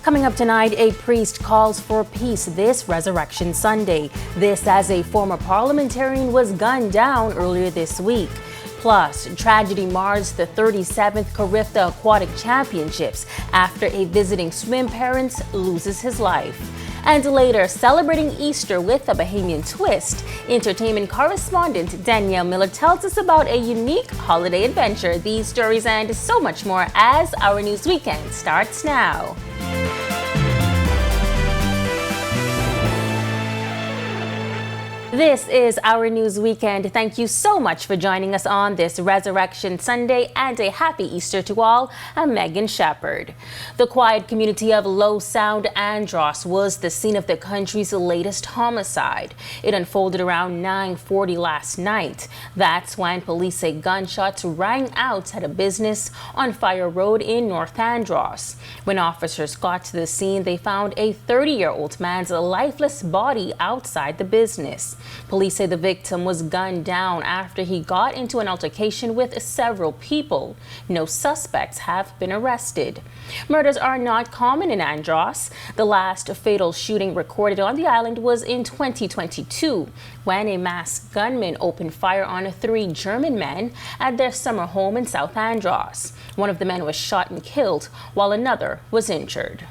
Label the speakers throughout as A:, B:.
A: Coming up tonight, a priest calls for peace this Resurrection Sunday. This as a former parliamentarian was gunned down earlier this week. Plus, tragedy mars the 37th Carifta Aquatic Championships after a visiting swim parent loses his life. And later, celebrating Easter with a Bahamian twist, entertainment correspondent Danielle Miller tells us about a unique holiday adventure. These stories and so much more as Our News Weekend starts now. This is Our News Weekend. Thank you so much for joining us on this Resurrection Sunday, and a happy Easter to all. I'm Megan Shepard. The quiet community of Low Sound, Andros was the scene of the country's latest homicide. It unfolded around 9:40 last night. That's when police say gunshots rang out at a business on Fire Road in North Andros. When officers got to the scene, they found a 30-year-old man's lifeless body outside the business. Police say the victim was gunned down after he got into an altercation with several people. No suspects have been arrested. Murders are not common in Andros. The last fatal shooting recorded on the island was in 2022, when a masked gunman opened fire on 3 German men at their summer home in South Andros. One of the men was shot and killed, while another was injured.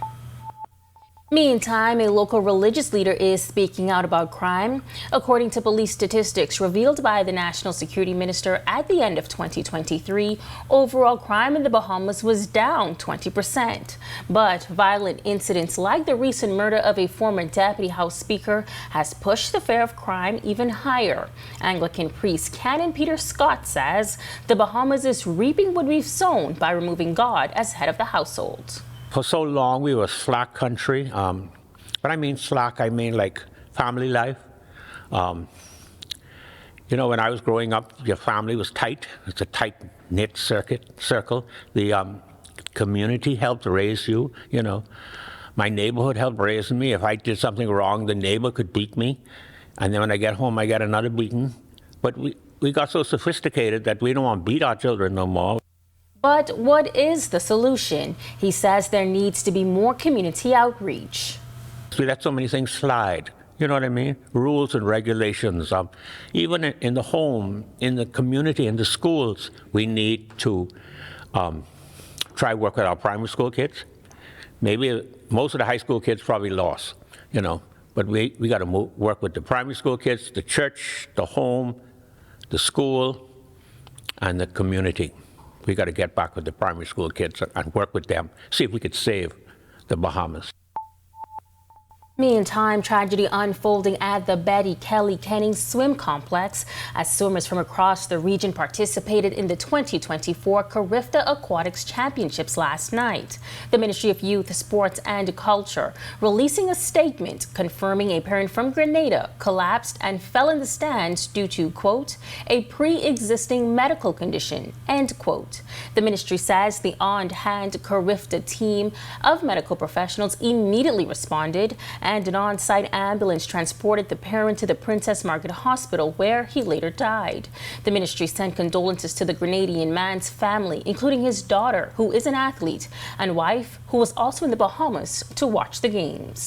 A: Meantime, a local religious leader is speaking out about crime. According to police statistics revealed by the National Security Minister at the end of 2023, overall crime in the Bahamas was down 20%. But violent incidents like the recent murder of a former Deputy House Speaker has pushed the fare of crime even higher. Anglican priest Canon Peter Scott says the Bahamas is reaping what we've sown by removing God as head of the household.
B: For so long, we were a slack country. But I mean slack, I mean like family life. You know, when I was growing up, your family was tight. It's a tight-knit circle. The community helped raise you, you know. My neighborhood helped raise me. If I did something wrong, the neighbor could beat me. And then when I get home, I get another beating. But we got so sophisticated that we don't want to beat our children no more.
A: But what is the solution? He says there needs to be more community outreach.
B: We let so many things slide, you know what I mean? Rules and regulations. Even in the home, in the community, in the schools, we need to try work with our primary school kids. Maybe most of the high school kids probably lost, you know. But we got to work with the primary school kids, the church, the home, the school, and the community. We got to get back with the primary school kids and work with them, see if we could save the Bahamas.
A: Meantime, tragedy unfolding at the Betty Kelly Kenning Swim Complex as swimmers from across the region participated in the 2024 Carifta Aquatics Championships last night. The Ministry of Youth, Sports and Culture releasing a statement confirming a parent from Grenada collapsed and fell in the stands due to, quote, a pre-existing medical condition, end quote. The ministry says the on-hand Carifta team of medical professionals immediately responded, and an on-site ambulance transported the parent to the Princess Margaret Hospital, where he later died. The ministry sent condolences to the Grenadian man's family, including his daughter, who is an athlete, and wife, who was also in the Bahamas to watch the games.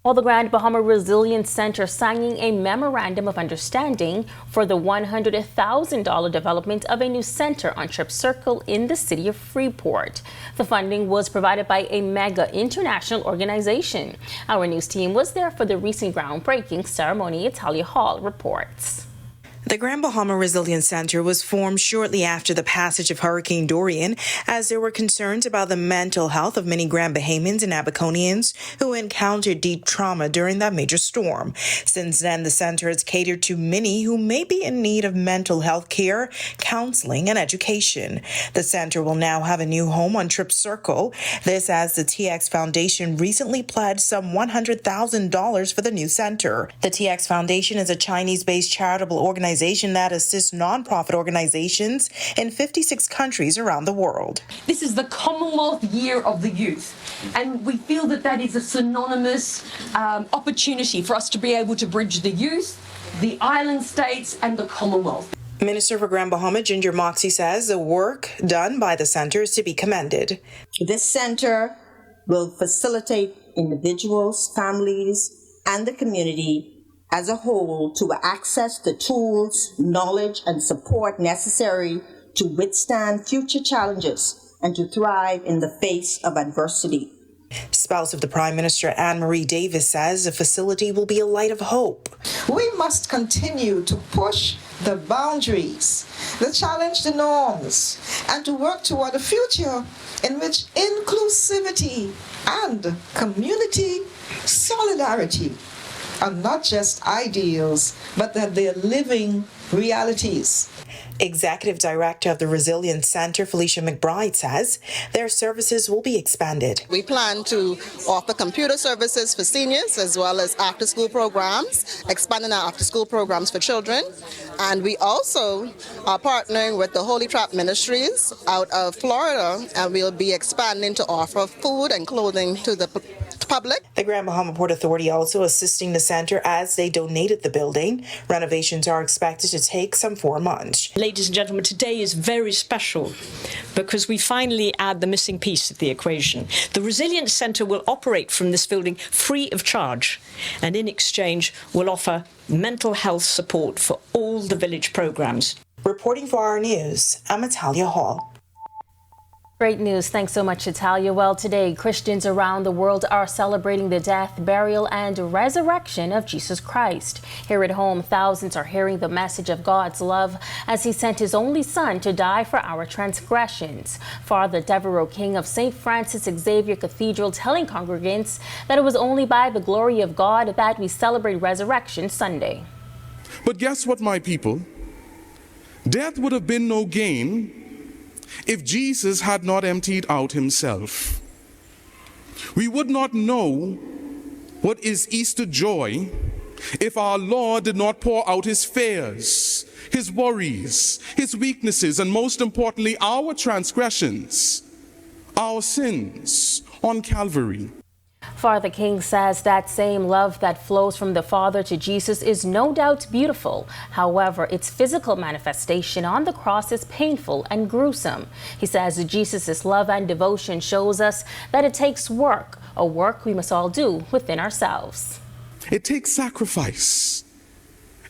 A: While the Grand Bahama Resilience Center signing a memorandum of understanding for the $100,000 development of a new center on Trip Circle in the city of Freeport. The funding was provided by a mega international organization. Our news team was there for the recent groundbreaking ceremony. Italia Hall reports.
C: The Grand Bahama Resilience Center was formed shortly after the passage of Hurricane Dorian, as there were concerns about the mental health of many Grand Bahamians and Abaconians who encountered deep trauma during that major storm. Since then, the center has catered to many who may be in need of mental health care, counseling, and education. The center will now have a new home on Trip Circle. This as the TX Foundation recently pledged some $100,000 for the new center. The TX Foundation is a Chinese-based charitable organization that assists nonprofit organizations in 56 countries around the world.
D: This is the Commonwealth Year of the Youth, and we feel that that is a synonymous opportunity for us to be able to bridge the youth, the island states, and the Commonwealth.
C: Minister for Grand Bahama Ginger Moxie says the work done by the center is to be commended.
E: This center will facilitate individuals, families, and the community as a whole to access the tools, knowledge, and support necessary to withstand future challenges and to thrive in the face of adversity.
C: Spouse of the Prime Minister Anne-Marie Davis says the facility will be a light of hope.
F: We must continue to push the boundaries, to challenge the norms, and to work toward a future in which inclusivity and community solidarity are not just ideals, but that they're living realities.
C: Executive Director of the Resilience Center, Felicia McBride, says their services will be expanded.
G: We plan to offer computer services for seniors as well as after-school programs, expanding our after-school programs for children. And we also are partnering with the Holy Trap Ministries out of Florida, and we'll be expanding to offer food and clothing to the public.
C: The Grand Bahama Port Authority also assisting the center as they donated the building. Renovations are expected to take some 4 months.
H: Ladies and gentlemen, today is very special because we finally add the missing piece to the equation. The Resilience Centre will operate from this building free of charge, and in exchange will offer mental health support for all the village programs.
C: Reporting for Our News, I'm Natalia Hall.
A: Great news. Thanks so much, Italia. Well, today, Christians around the world are celebrating the death, burial, and resurrection of Jesus Christ. Here at home, thousands are hearing the message of God's love as he sent his only son to die for our transgressions. Father Devereux King of St. Francis Xavier Cathedral telling congregants that it was only by the glory of God that we celebrate Resurrection Sunday.
I: But guess what, my people? Death would have been no gain if Jesus had not emptied out himself. We would not know what is Easter joy if our Lord did not pour out his fears, his worries, his weaknesses, and most importantly, our transgressions, our sins on Calvary.
A: Father King says that same love that flows from the Father to Jesus is no doubt beautiful. However, its physical manifestation on the cross is painful and gruesome. He says Jesus' love and devotion shows us that it takes work, a work we must all do within ourselves.
I: It takes sacrifice.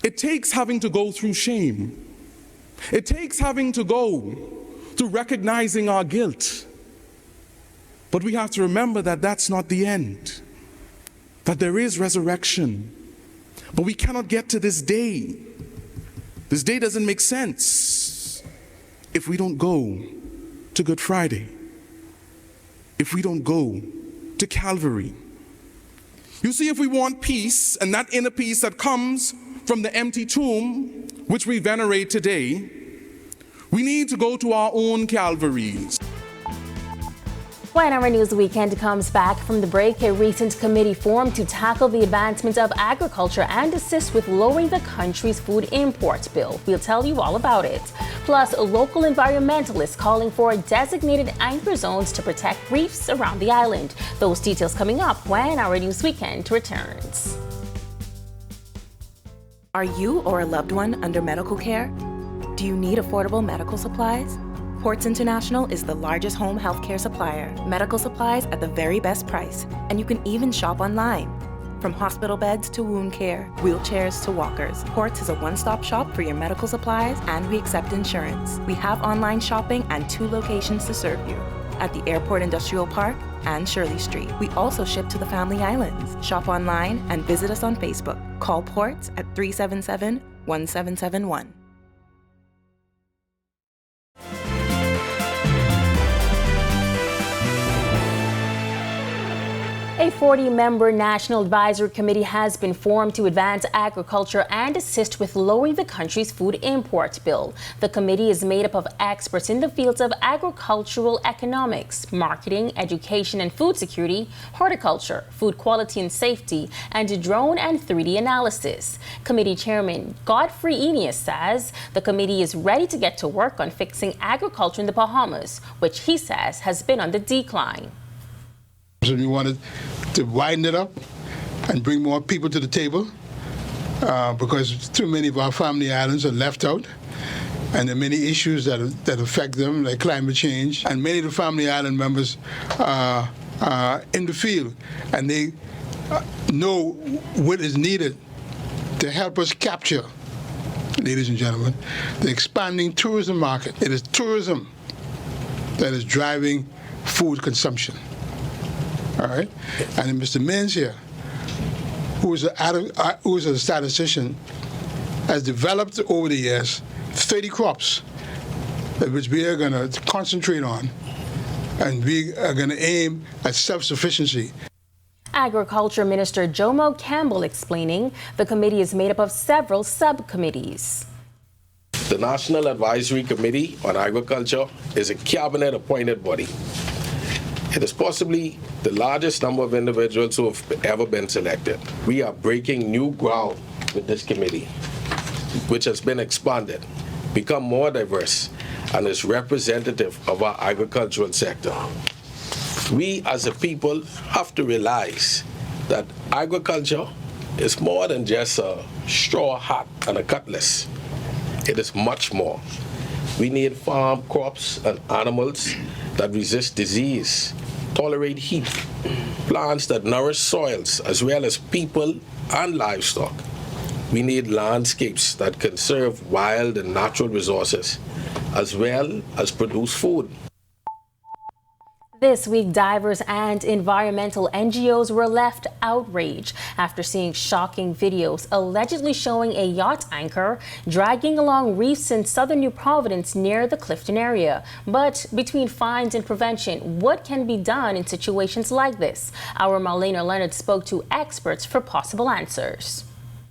I: It takes having to go through shame. It takes having to go through recognizing our guilt. But we have to remember that that's not the end, that there is resurrection. But we cannot get to this day. This day doesn't make sense if we don't go to Good Friday, if we don't go to Calvary. You see, if we want peace, and that inner peace that comes from the empty tomb, which we venerate today, we need to go to our own Calvaries.
A: When our news weekend comes back from the break, a recent committee formed to tackle the advancement of agriculture and assist with lowering the country's food import bill. We'll tell you all about it. Plus, local environmentalists calling for designated anchor zones to protect reefs around the island. Those details coming up when our news weekend returns.
J: Are you or a loved one under medical care? Do you need affordable medical supplies? Ports International is the largest home healthcare supplier. Medical supplies at the very best price. And you can even shop online. From hospital beds to wound care, wheelchairs to walkers, Ports is a one-stop shop for your medical supplies, and we accept insurance. We have online shopping and 2 locations to serve you, at the Airport Industrial Park and Shirley Street. We also ship to the Family Islands. Shop online and visit us on Facebook. Call Ports at 377-1771.
A: A 40-member National Advisory Committee has been formed to advance agriculture and assist with lowering the country's food import bill. The committee is made up of experts in the fields of agricultural economics, marketing, education and food security, horticulture, food quality and safety, and drone and 3D analysis. Committee Chairman Godfrey Eneas says the committee is ready to get to work on fixing agriculture in the Bahamas, which he says has been on the decline.
K: So we wanted to widen it up and bring more people to the table because too many of our family islands are left out, and there are many issues that affect them, like climate change. And many of the family island members are in the field, and they know what is needed to help us capture, ladies and gentlemen, the expanding tourism market. It is tourism that is driving food consumption. All right? And Mr. Mins here, who is a statistician, has developed over the years 30 crops which we are going to concentrate on, and we are going to aim at self-sufficiency.
A: Agriculture Minister Jomo Campbell explaining the committee is made up of several subcommittees.
L: The National Advisory Committee on Agriculture is a cabinet-appointed body. It is possibly the largest number of individuals who have ever been selected. We are breaking new ground with this committee, which has been expanded, become more diverse, and is representative of our agricultural sector. We as a people have to realize that agriculture is more than just a straw hat and a cutlass. It is much more. We need farm crops and animals that resist disease, tolerate heat, plants that nourish soils as well as people and livestock. We need landscapes that conserve wild and natural resources as well as produce food.
A: This week, divers and environmental NGOs were left outraged after seeing shocking videos allegedly showing a yacht anchor dragging along reefs in southern New Providence near the Clifton area. But between fines and prevention, what can be done in situations like this? Our Marlena Leonard spoke to experts for possible answers.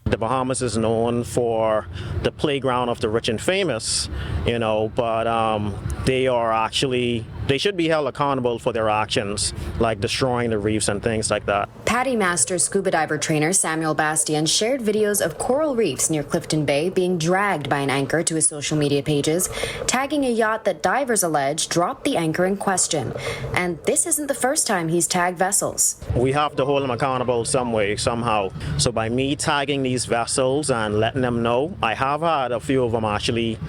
M: The Bahamas is known for the playground of the rich and famous, but they should be held accountable for their actions, like destroying the reefs and things like that.
N: Patty Master scuba diver trainer Samuel Bastian shared videos of coral reefs near Clifton Bay being dragged by an anchor to his social media pages, tagging a yacht that divers allege dropped the anchor in question. And this isn't the first time he's tagged vessels.
M: We have to hold them accountable some way, somehow. So by me tagging these vessels and letting them know, I have had a few of them actually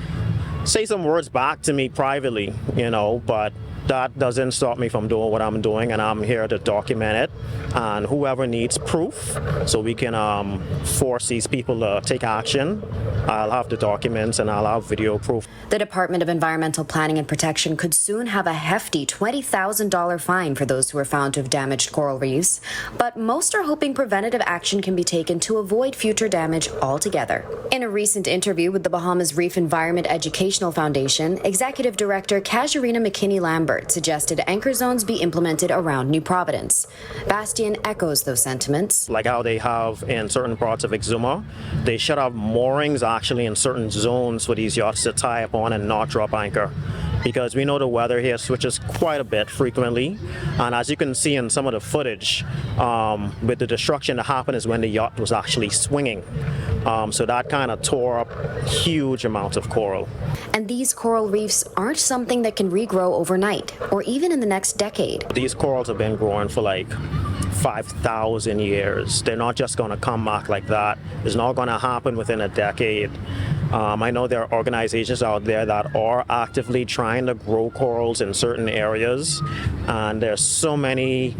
M: say some words back to me privately, but that doesn't stop me from doing what I'm doing, and I'm here to document it. And whoever needs proof so we can force these people to take action, I'll have the documents and I'll have video proof.
N: The Department of Environmental Planning and Protection could soon have a hefty $20,000 fine for those who are found to have damaged coral reefs, but most are hoping preventative action can be taken to avoid future damage altogether. In a recent interview with the Bahamas Reef Environment Educational Foundation, Executive Director Casuarina McKinney-Lambert suggested anchor zones be implemented around New Providence. Bastian echoes those sentiments.
M: Like how they have in certain parts of Exuma, they should have moorings actually in certain zones for these yachts to tie up on and not drop anchor. Because we know the weather here switches quite a bit frequently, and as you can see in some of the footage, with the destruction that happened is when the yacht was actually swinging. So that kind of tore up huge amounts of coral.
N: And these coral reefs aren't something that can regrow overnight, or even in the next decade.
M: These corals have been growing for like 5,000 years. They're not just going to come back like that. It's not going to happen within a decade. I know there are organizations out there that are actively trying to grow corals in certain areas, and there's so many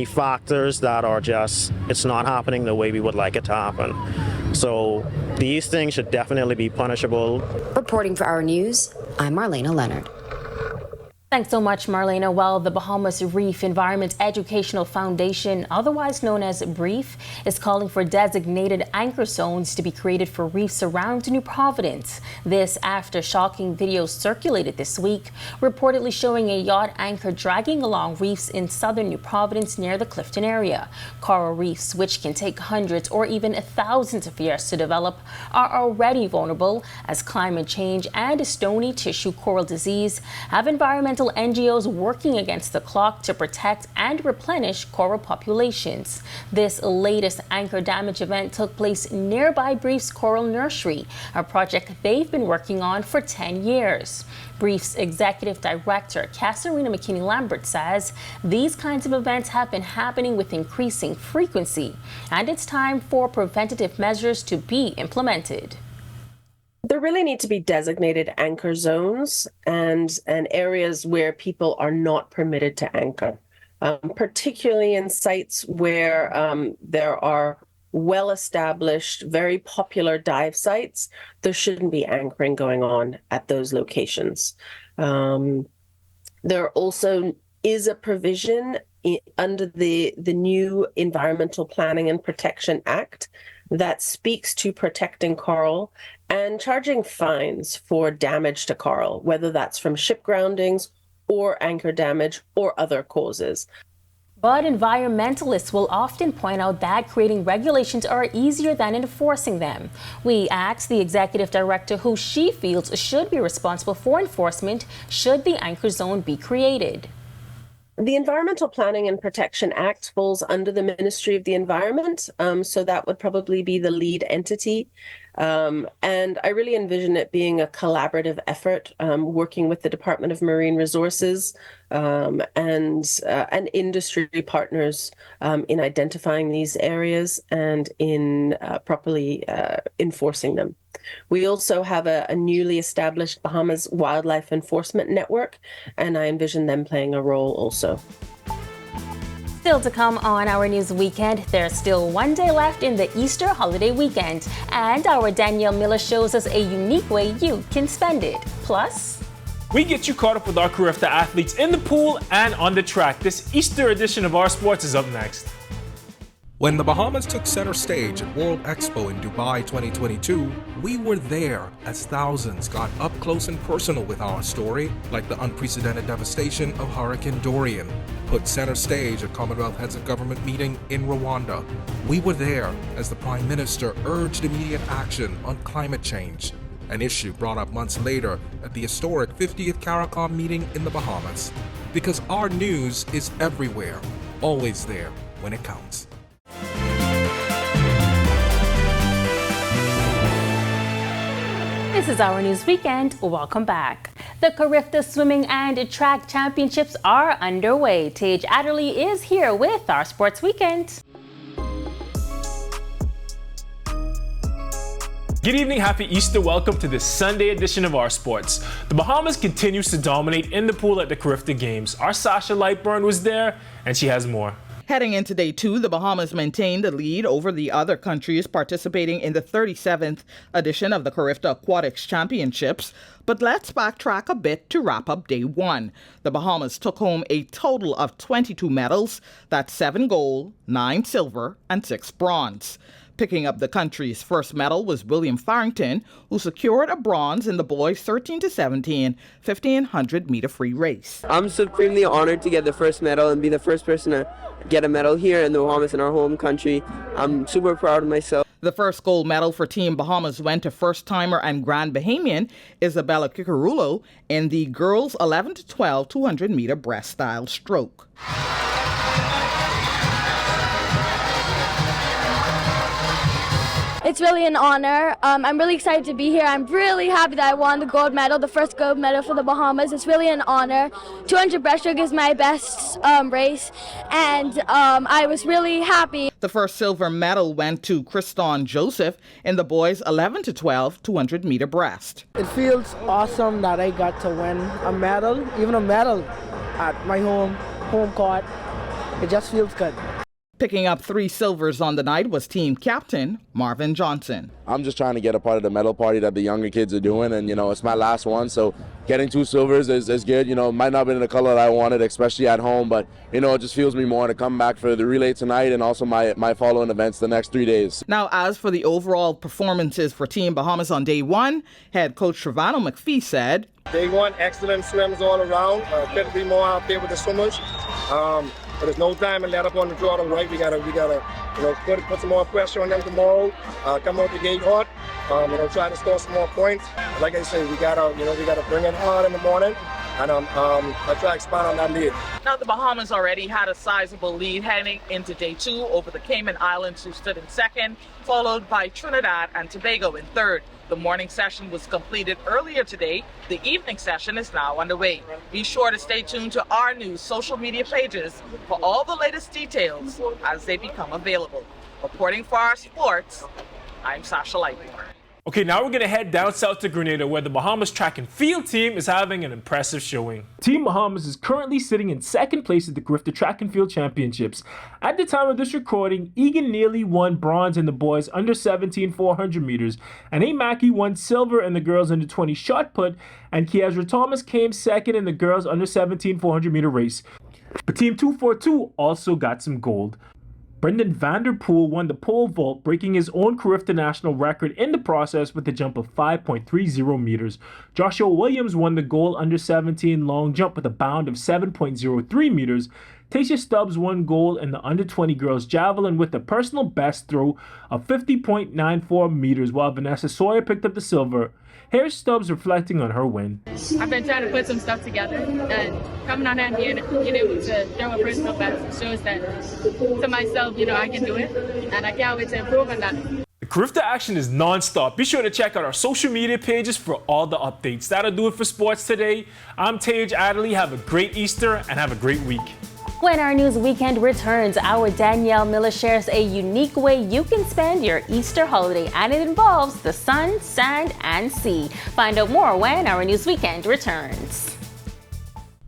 M: factors that are just, it's not happening the way we would like it to happen. So these things should definitely be punishable.
N: Reporting for Our News, I'm Marlena Leonard.
A: Thanks so much, Marlena. Well, the Bahamas Reef Environment Educational Foundation, otherwise known as BREEF, is calling for designated anchor zones to be created for reefs around New Providence. This after shocking videos circulated this week, reportedly showing a yacht anchor dragging along reefs in southern New Providence near the Clifton area. Coral reefs, which can take hundreds or even thousands of years to develop, are already vulnerable as climate change and stony tissue coral disease have environmental NGOs working against the clock to protect and replenish coral populations. This latest anchor damage event took place nearby BREEF's Coral Nursery, a project they've been working on for 10 years. BREEF's Executive Director, Casuarina McKinney-Lambert, says these kinds of events have been happening with increasing frequency, and it's time for preventative measures to be implemented.
O: There really need to be designated anchor zones and areas where people are not permitted to anchor. particularly in sites where there are well-established, very popular dive sites. There shouldn't be anchoring going on at those locations. There also is a provision under the new Environmental Planning and Protection Act that speaks to protecting coral and charging fines for damage to coral, whether that's from ship groundings or anchor damage or other causes.
A: But environmentalists will often point out that creating regulations are easier than enforcing them. We asked the executive director who she feels should be responsible for enforcement should the anchor zone be created.
O: The Environmental Planning and Protection Act falls under the Ministry of the Environment, so that would probably be the lead entity. And I really envision it being a collaborative effort, working with the Department of Marine Resources and industry partners in identifying these areas and in properly enforcing them. We also have a newly established Bahamas Wildlife Enforcement Network, and I envision them playing a role also.
A: Still to come on Our News Weekend, there's still one day left in the Easter holiday weekend, and our Danielle Miller shows us a unique way you can spend it. Plus,
P: we get you caught up with our Carifta athletes in the pool and on the track. This Easter edition of Our Sports is up next.
Q: When the Bahamas took center stage at World Expo in Dubai 2022, we were there as thousands got up close and personal with our story, like the unprecedented devastation of Hurricane Dorian put center stage at Commonwealth Heads of Government meeting in Rwanda. We were there as the Prime Minister urged immediate action on climate change, an issue brought up months later at the historic 50th CARICOM meeting in the Bahamas. Because our news is everywhere, always there when it counts.
A: this is Our News Weekend. Welcome back. The Carifta Swimming and Track Championships are underway. Tage Adderley is here with our Sports Weekend.
P: Good evening, happy Easter. Welcome to this Sunday edition of Our Sports. The Bahamas continues to dominate in the pool at the Carifta Games. Our Sasha Lightburn was there, and she has more.
R: Heading into day two, the Bahamas maintained the lead over the other countries participating in the 37th edition of the Carifta Aquatics Championships. But let's backtrack a bit to wrap up day one. The Bahamas took home a total of 22 medals. That's 7 gold, 9 silver, and 6 bronze. Picking up the country's first medal was William Farrington, who secured a bronze in the boys' 13-17 1500-meter free race.
S: I'm supremely honored to get the first medal and be the first person to get a medal here in the Bahamas, in our home country. I'm super proud of myself.
R: The first gold medal for Team Bahamas went to first-timer and Grand Bahamian Isabella Kikarulo in the girls' 11-12 200-meter breast-style stroke.
T: It's really an honor. I'm really excited to be here. I'm really happy that I won the gold medal, the first gold medal for the Bahamas. It's really an honor. 200 breaststroke is my best race, and I was really happy.
R: The first silver medal went to Kriston Joseph in the boys' 11-12 200-meter breast.
U: It feels awesome that I got to win a medal, even a medal at my home court. It just feels good.
R: Picking up 3 silvers on the night was team captain Marvin Johnson.
V: I'm just trying to get a part of the medal party that the younger kids are doing, and it's my last one, so getting 2 silvers is good. It might not have been the color that I wanted, especially at home, but it just feels me more to come back for the relay tonight and also my following events the next 3 days.
R: Now, as for the overall performances for Team Bahamas on day one, head coach Trevano McPhee said,
W: Day one, excellent swims all around. Couldn't be more out there with the swimmers. But there's no time to let up on the throttle, right? We gotta put some more pressure on them tomorrow. Come out the gate hot. Try to score some more points. Like I said, we gotta bring it hard in the morning, and I try to expand on that lead.
X: Now the Bahamas already had a sizable lead heading into day two over the Cayman Islands, who stood in second, followed by Trinidad and Tobago in third. The morning session was completed earlier today. The evening session is now underway. Be sure to stay tuned to our news social media pages for all the latest details as they become available. Reporting for Our Sports, I'm Sasha Lightburn.
P: Okay, now we're going to head down south to Grenada, where the Bahamas track and field team is having an impressive showing. Team Bahamas is currently sitting in second place at the Carifta Track and Field Championships. At the time of this recording, Egan Neely won bronze in the boys under 17 400 meters, and A. Mackey won silver in the girls under 20 shot put, and Kiezra Thomas came second in the girls under 17 400 meter race. But Team 242 also got some gold. Brendan Vanderpool won the pole vault, breaking his own Carifta national record in the process with a jump of 5.30 meters. Joshua Williams won the gold under 17 long jump with a bound of 7.03 meters. Tasia Stubbs won gold in the under 20 girls javelin with a personal best throw of 50.94 meters, while Vanessa Sawyer picked up the silver. Here's Stubbs reflecting on her win.
B: I've been trying to put some stuff together, and coming on out here and being able to throw a personal best shows that to myself, I can do it, and I can't wait to improve on that.
P: The Carifta action is non-stop. Be sure to check out our social media pages for all the updates. That'll do it for sports today. I'm Tej Adderley. Have a great Easter and have a great week.
A: When our news weekend returns, our Danielle Miller shares a unique way you can spend your Easter holiday, and it involves the sun, sand, and sea. Find out more when our news weekend returns.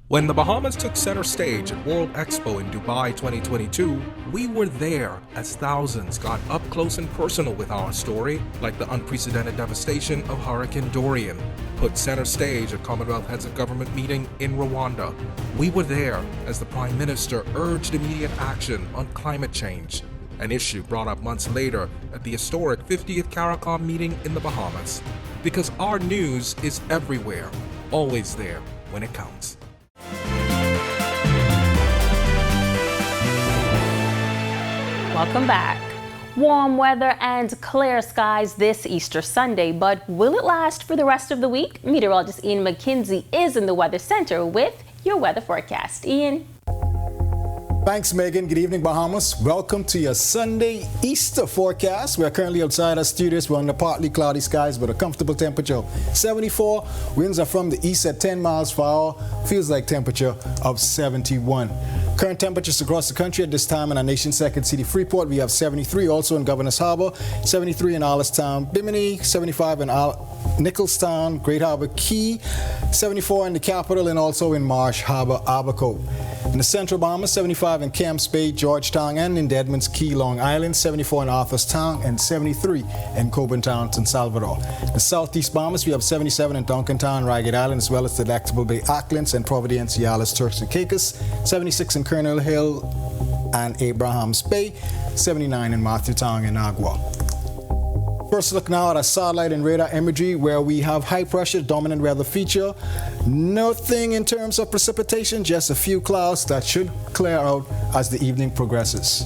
Q: When the Bahamas took center stage at World Expo in Dubai 2022, we were there as thousands got up close and personal with our story, like the unprecedented devastation of Hurricane Dorian put center stage at Commonwealth Heads of Government meeting in Rwanda. We were there as the Prime Minister urged immediate action on climate change, an issue brought up months later at the historic 50th CARICOM meeting in the Bahamas. Because our news is everywhere, always there when it counts.
A: Welcome back. Warm weather and clear skies this Easter Sunday, but will it last for the rest of the week? Meteorologist Ian McKinsey is in the Weather Center with your weather forecast. Ian.
D: Thanks, Megan. Good evening, Bahamas. Welcome to your Sunday Easter forecast. We are currently outside our studios. We're under partly cloudy skies, but a comfortable temperature of 74. Winds are from the east at 10 miles per hour. Feels like temperature of 71. Current temperatures across the country at this time in our nation's second city, Freeport, we have 73. Also in Governor's Harbor, 73 in Allenstown, Bimini, 75 in Nicholstown, Great Harbor Key, 74 in the capital, and also in Marsh Harbor, Abaco. In the central Bahamas, 75 in Camps Bay, Georgetown, and in Deadman's Key, Long Island, 74 in Arthurstown, and 73 in Coburn Town, San Salvador. In the southeast Bahamas, we have 77 in Duncantown, Ragged Island, as well as Delectable Bay, Acklins, and Providenciales, Turks and Caicos, 76 in Colonel Hill and Abrahams Bay, 79 in Matthewtown and Agua. First look now at our satellite and radar imagery, where we have high pressure dominant weather feature. Nothing in terms of precipitation, just a few clouds that should clear out as the evening progresses.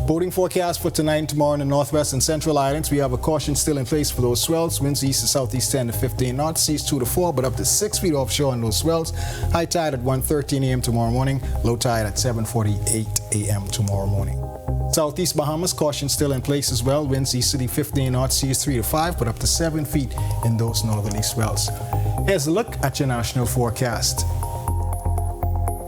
D: Boating forecast for tonight and tomorrow in the northwest and central islands. We have a caution still in place for those swells. Winds east to southeast 10 to 15 knots, seas 2 to 4, but up to 6 feet offshore on those swells. High tide at 1:13 a.m. tomorrow morning. Low tide at 7:48 a.m. tomorrow morning. Southeast Bahamas, caution still in place as well. Winds easterly 15 knots, seas 3 to 5, but up to 7 feet in those northerly swells. Here's a look at your national forecast.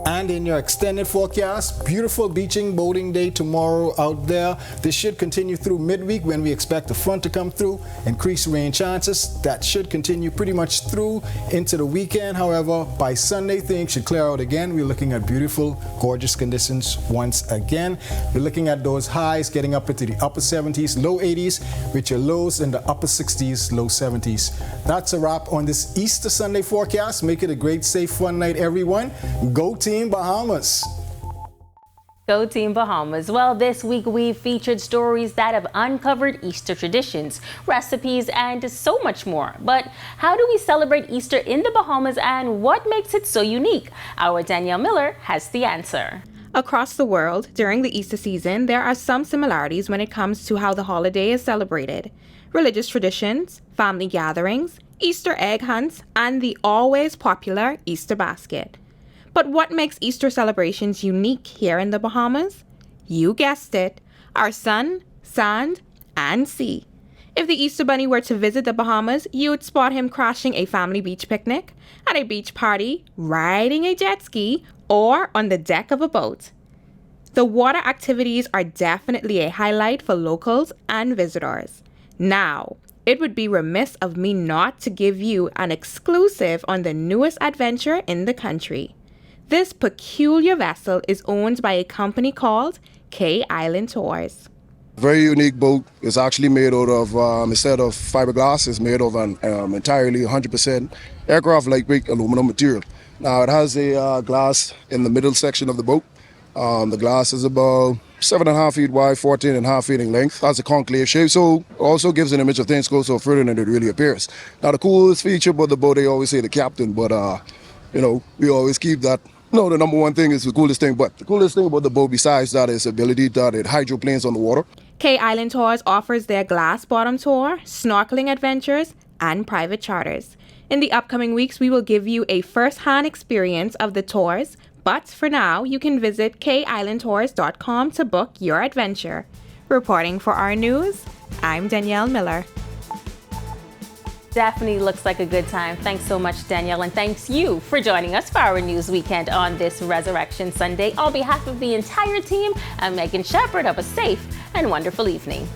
D: And in your extended forecast, beautiful beaching boating day tomorrow out there. This should continue through midweek when we expect the front to come through. Increased rain chances. That should continue pretty much through into the weekend. However, by Sunday, things should clear out again. We're looking at beautiful, gorgeous conditions once again. We're looking at those highs getting up into the upper 70s, low 80s, with your lows in the upper 60s, low 70s. That's a wrap on this Easter Sunday forecast. Make it a great, safe, fun night, everyone. Go Team Bahamas.
A: Go Team Bahamas. Well, this week we've featured stories that have uncovered Easter traditions, recipes, and so much more. But how do we celebrate Easter in the Bahamas, and what makes it so unique? Our Danielle Miller has the answer.
E: Across the world, during the Easter season, there are some similarities when it comes to how the holiday is celebrated. Religious traditions, family gatherings, Easter egg hunts, and the always popular Easter basket. But what makes Easter celebrations unique here in the Bahamas? You guessed it, our sun, sand, and sea. If the Easter Bunny were to visit the Bahamas, you would spot him crashing a family beach picnic, at a beach party, riding a jet ski, or on the deck of a boat. The water activities are definitely a highlight for locals and visitors. Now, It would be remiss of me not to give you an exclusive on the newest adventure in the country. This peculiar vessel is owned by a company called K Island Tours.
C: Very unique boat. It's actually made out of, instead of fiberglass, it's made of an entirely 100% aircraft lightweight aluminum material. Now it has a glass in the middle section of the boat. The glass is about 7.5 feet wide, 14.5 feet in length. Has a concave shape, so also gives an image of things go so further than it really appears. Now the coolest feature about the boat, they always say the captain, but we always keep that. No, the number one thing is the coolest thing, but the coolest thing about the boat besides that is ability that it hydroplanes on the water.
E: K Island Tours offers their glass bottom tour, snorkeling adventures, and private charters. In the upcoming weeks, we will give you a first-hand experience of the tours, but for now, you can visit kislandtours.com to book your adventure. Reporting for Our News, I'm Danielle Miller.
A: Definitely looks like a good time. Thanks so much, Danielle, and thanks you for joining us for our news weekend on this Resurrection Sunday. On behalf of the entire team, I'm Megan Shepherd. Have a safe and wonderful evening.